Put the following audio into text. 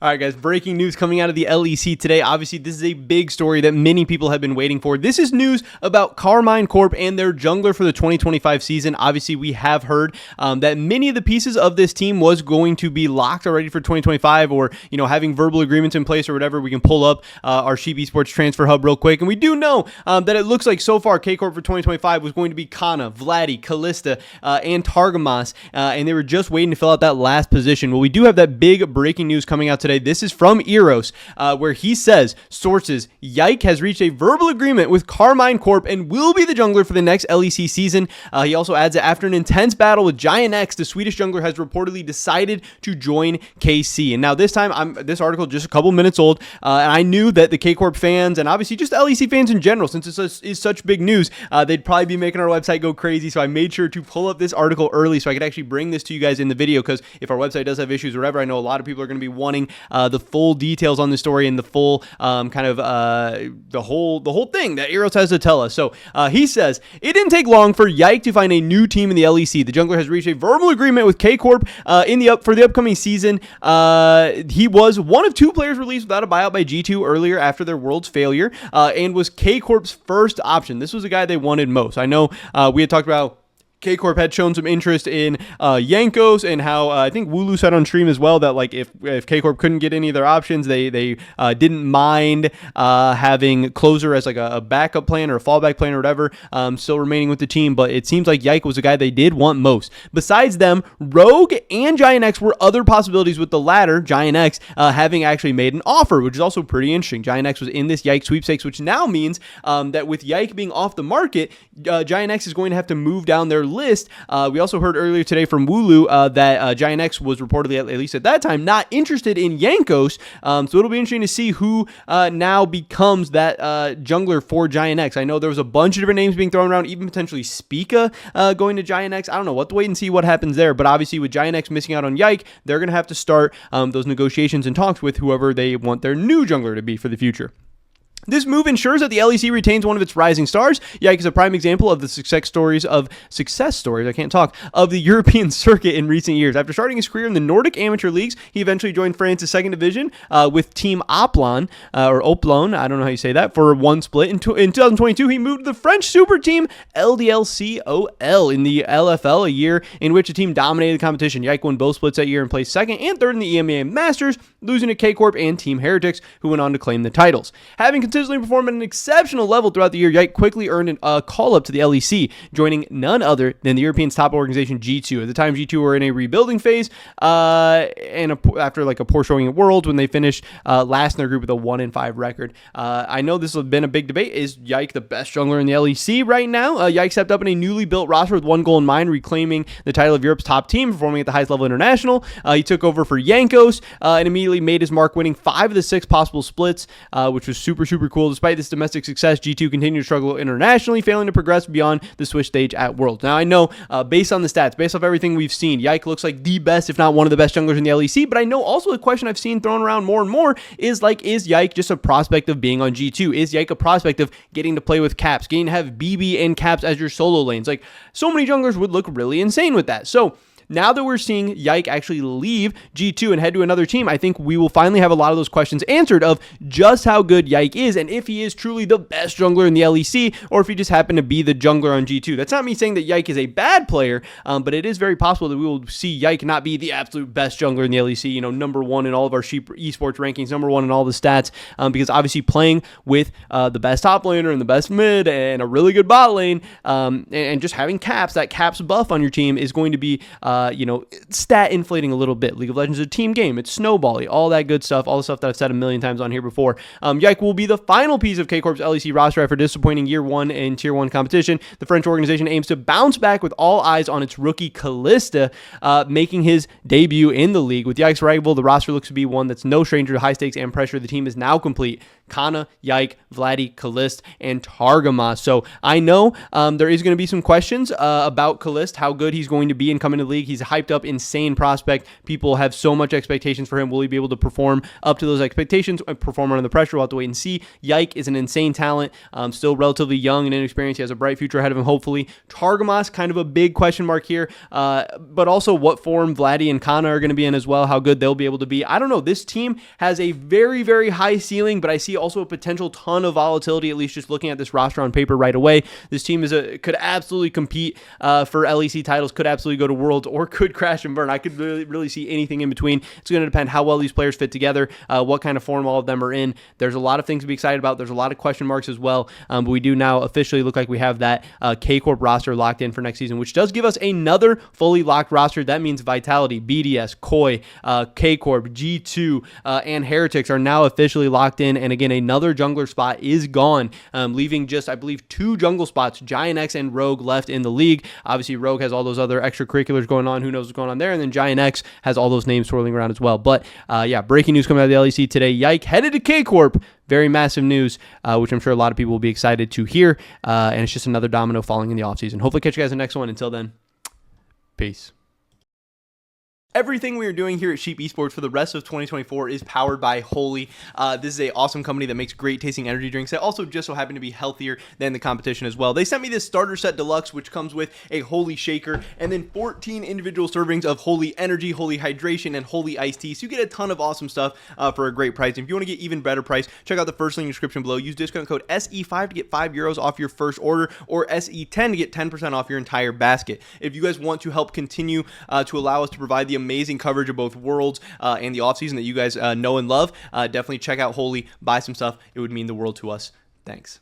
All right, guys, breaking news coming out of the LEC today. Obviously, this is a big story that many people have been waiting for. This is news about KCORP and their jungler for the 2025 season. Obviously, we have heard that many of the pieces of this team was going to be locked already for 2025, or, having verbal agreements in place or whatever. We can pull up our Sheep Esports transfer hub real quick. And we do know that it looks like so far KCORP for 2025 was going to be Kana, Vladdy, Callista, and Targamas. And they were just waiting to fill out that last position. Well, we do have that big breaking news coming out today. This is from Eros, where he says, sources, Yike has reached a verbal agreement with KCORP and will be the jungler for the next LEC season. He also adds that after an intense battle with Giant X, the Swedish jungler has reportedly decided to join KC. And now this time, this article just a couple minutes old, and I knew that the KCORP fans, and obviously just LEC fans in general, since this is such big news, they'd probably be making our website go crazy. So I made sure to pull up this article early so I could actually bring this to you guys in the video, because if our website does have issues or whatever, I know a lot of people are going to be wanting the full details on the story and the full the whole thing that Eros has to tell us. So he says, it didn't take long for Yike to find a new team in the LEC. The jungler has reached a verbal agreement with KCORP for the upcoming season. He was one of two players released without a buyout by G2 earlier after their World's failure, and was KCORP's first option. This was the guy they wanted most. I know we had talked about KCORP had shown some interest in Jankos, and how I think Wooloo said on stream as well that if KCORP couldn't get any of their options, they didn't mind having Closer as a backup plan or a fallback plan or whatever, still remaining with the team. But it seems like Yike was the guy they did want most. Besides them, Rogue and Giant X were other possibilities, with the latter, Giant X, having actually made an offer, which is also pretty interesting. Giant X was in this Yike sweepstakes, which now means that with Yike being off the market, Giant X is going to have to move down their list. We also heard earlier today from Wooloo that Giant X was reportedly, at least at that time, not interested in Jankos. So it'll be interesting to see who now becomes that jungler for Giant X. I know there was a bunch of different names being thrown around, even potentially Spica going to Giant X. I don't know. We'll have to wait and see what happens there. But obviously, with Giant X missing out on Yike, they're going to have to start those negotiations and talks with whoever they want their new jungler to be for the future. This move ensures that the LEC retains one of its rising stars. Yike is a prime example of the success stories of the European circuit in recent years. After starting his career in the Nordic amateur leagues, he eventually joined France's second division with Team Oplon, or Oplon, I don't know how you say that, for one split. In 2022, he moved to the French super team LDLCOL in the LFL, a year in which the team dominated the competition. Yike won both splits that year and placed second and third in the EMEA Masters, losing to KCORP and Team Heretics, who went on to claim the titles. Having consistently performed at an exceptional level throughout the year, Yike quickly earned a call-up to the LEC, joining none other than the European's top organization, G2. At the time, G2 were in a rebuilding phase, after a poor showing at Worlds, when they finished last in their group with a 1-5 record. I know this has been a big debate. Is Yike the best jungler in the LEC right now? Yike stepped up in a newly built roster with one goal in mind, reclaiming the title of Europe's top team, performing at the highest level international. He took over for Jankos and immediately made his mark, winning 5 of the 6 possible splits, which was super cool. Despite this domestic success, G2 continued to struggle internationally, failing to progress beyond the Swiss stage at Worlds. Now, I know, based on the stats, based off everything we've seen, Yike looks like the best, if not one of the best junglers in the LEC, but I know also the question I've seen thrown around more and more is is Yike just a prospect of being on G2? Is Yike a prospect of getting to play with Caps, getting to have BB and Caps as your solo lanes? So many junglers would look really insane with that. So now that we're seeing Yike actually leave G2 and head to another team, I think we will finally have a lot of those questions answered of just how good Yike is, and if he is truly the best jungler in the LEC, or if he just happened to be the jungler on G2. That's not me saying that Yike is a bad player, but it is very possible that we will see Yike not be the absolute best jungler in the LEC, number one in all of our Sheep Esports rankings, number one in all the stats, because obviously playing with the best top laner and the best mid and a really good bot lane, and just having that Caps buff on your team is going to be stat inflating a little bit. League of Legends is a team game. It's snowbally, all that good stuff, all the stuff that I've said a million times on here before. Yike will be the final piece of KCORP's LEC roster after disappointing year one in Tier 1 competition. The French organization aims to bounce back with all eyes on its rookie Callista, making his debut in the league. With Yike's arrival, the roster looks to be one that's no stranger to high stakes and pressure. The team is now complete. Kana, Yike, Vladdy, Kalist, and Targamas. So I know there is going to be some questions about Kalist, how good he's going to be in coming to the league. He's a hyped up, insane prospect. People have so much expectations for him. Will he be able to perform up to those expectations and perform under the pressure? We'll have to wait and see. Yike is an insane talent, still relatively young and inexperienced. He has a bright future ahead of him, hopefully. Targamas, kind of a big question mark here, but also what form Vladdy and Kana are going to be in as well, how good they'll be able to be. I don't know. This team has a very, very high ceiling, but I see also a potential ton of volatility, at least just looking at this roster on paper right away. This team could absolutely compete for LEC titles, could absolutely go to Worlds, or could crash and burn. I could really see anything in between. It's going to depend how well these players fit together, what kind of form all of them are in. There's a lot of things to be excited about. There's a lot of question marks as well, but we do now officially look like we have that KCORP roster locked in for next season, which does give us another fully locked roster. That means Vitality, BDS, Koi, KCORP, G2, and Heretics are now officially locked in, and again, another jungler spot is gone, leaving just, I believe, 2 jungle spots, Giant X and Rogue, left in the league. Obviously, Rogue has all those other extracurriculars going on. Who knows what's going on there? And then Giant X has all those names swirling around as well. But yeah, breaking news coming out of the LEC today. Yike headed to KCORP. Very massive news, which I'm sure a lot of people will be excited to hear. And it's just another domino falling in the offseason. Hopefully catch you guys in the next one. Until then, peace. Everything we are doing here at Sheep Esports for the rest of 2024 is powered by Holy. This is an awesome company that makes great tasting energy drinks that also just so happen to be healthier than the competition as well. They sent me this starter set deluxe, which comes with a Holy shaker and then 14 individual servings of Holy Energy, Holy Hydration, and Holy Iced Tea. So you get a ton of awesome stuff for a great price. And if you want to get even better price, check out the first link in the description below. Use discount code SE5 to get €5 off your first order, or SE10 to get 10% off your entire basket. If you guys want to help continue to allow us to provide the amazing coverage of both Worlds and the offseason that you guys know and love, definitely check out Holy, buy some stuff. It would mean the world to us. Thanks.